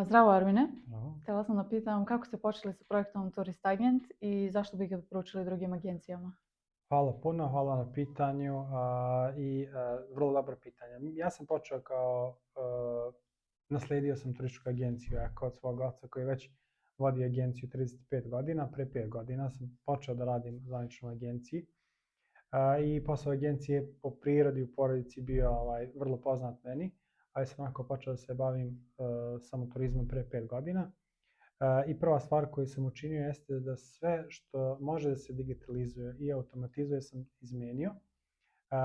Zdravo Armine, No. htjela sam da pitam kako ste počeli sa projektom Turist Agent i zašto bi ga poručili drugim agencijama? Hvala puno, hvala na pitanju vrlo dobro pitanje. Ja sam počeo naslijedio sam turističku agenciju od svog oca koji već vodi agenciju 35 godina. Pre 5 godina sam počeo da radim zvanično u agenciji i posao agencije po prirodi u porodici bio vrlo poznat meni, ali sam onako počeo da se bavim samo turizmom pre 5 godina. I prva stvar koju sam učinio jeste da sve što može da se digitalizuje i automatizuje sam izmenio,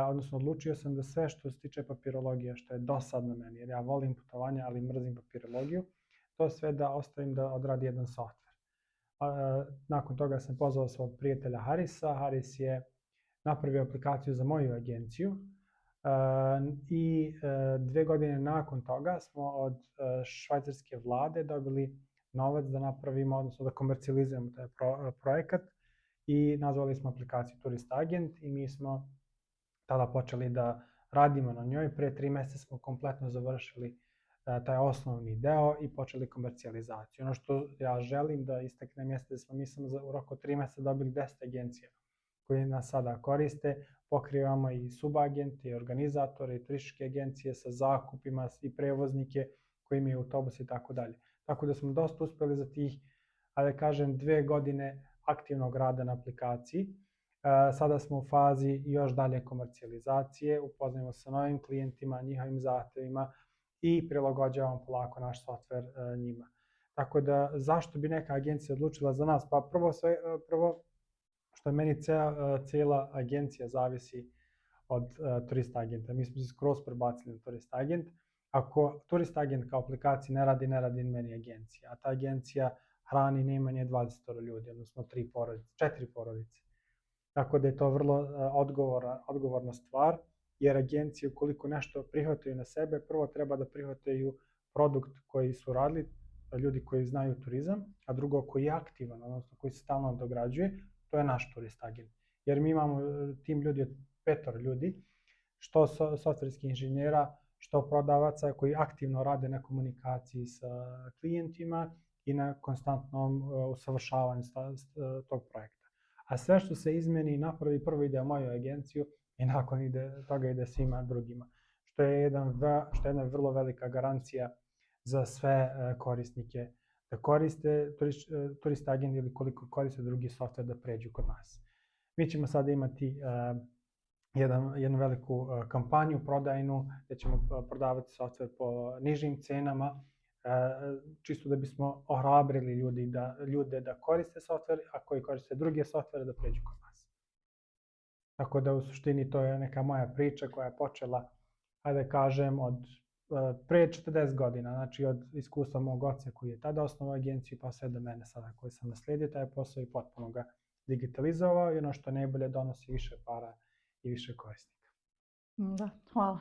odnosno odlučio sam da sve što se tiče papirologije, što je dosadno meni, jer ja volim putovanja, ali mrzim papirologiju, to sve da ostavim da odradi jedan softver. Nakon toga sam pozvao svog prijatelja Harisa. Haris je napravio aplikaciju za moju agenciju i 2 godine nakon toga smo od švajcarske vlade dobili novac da napravimo, odnosno da komercijalizujemo taj projekat i nazvali smo aplikaciju Turist Agent i mi smo tada počeli da radimo na njoj. Pre 3 meseca smo kompletno završili taj osnovni deo i počeli komercijalizaciju. Ono što ja želim da istaknem jeste da smo mi samo u roku 3 meseca dobili 10 agencija koje nas sada koriste. Pokrivamo i subagente, i organizatore, i turističke agencije sa zakupima i prevoznike koji imaju autobus i tako dalje. Tako da smo dosta uspeli za tih, da kažem, 2 godine aktivnog rada na aplikaciji. Sada smo u fazi još dalje komercijalizacije, upoznajemo sa novim klijentima, njihovim zahtevima i prilagođavamo polako naš softver njima. Tako da, zašto bi neka agencija odlučila za nas? Pa prvo što je meni cijela agencija zavisi od Turist Agenta. Mi smo se skroz prebacili na Turist Agent. Ako Turist Agent kao aplikaciji ne radi meni agencija, a ta agencija hrani najmanje 20 ljudi, odnosno 4 porodice. Tako da je to vrlo odgovorna stvar, jer agencije ukoliko nešto prihvataju na sebe, prvo treba da prihvataju produkt koji su radili, ljudi koji znaju turizam, a drugo koji je aktivan, odnosno koji se stalno dograđuje, to je naš Turist Agent. Jer mi imamo tim ljudi od 5 ljudi, što softverskih inženjera, što prodavaca koji aktivno rade na komunikaciji sa klijentima i na konstantnom usavršavanju tog projekta. A sve što se izmeni i napravi, prvo ide u moju agenciju i nakon toga ide svima drugima. Što je jedna vrlo velika garancija za sve korisnike da koriste Turist Agent ili koliko koriste drugi softver da pređu kod nas. Mi ćemo sada imati jednu veliku kampanju prodajnu gdje ćemo prodavati softver po nižim cenama, čisto da bismo ohrabrili ljude da koriste softver, a koji koriste druge softvere da pređu kod nas. Tako da u suštini to je neka moja priča koja je počela, hajde kažem, od pre 40 godina, znači od iskustva mog oca koji je tada osnovao agenciju pa sve do mene sada koji sam naslijedio taj posao i potpuno ga digitalizovao i ono što najbolje donosi više para i više korisnika. Da, hvala.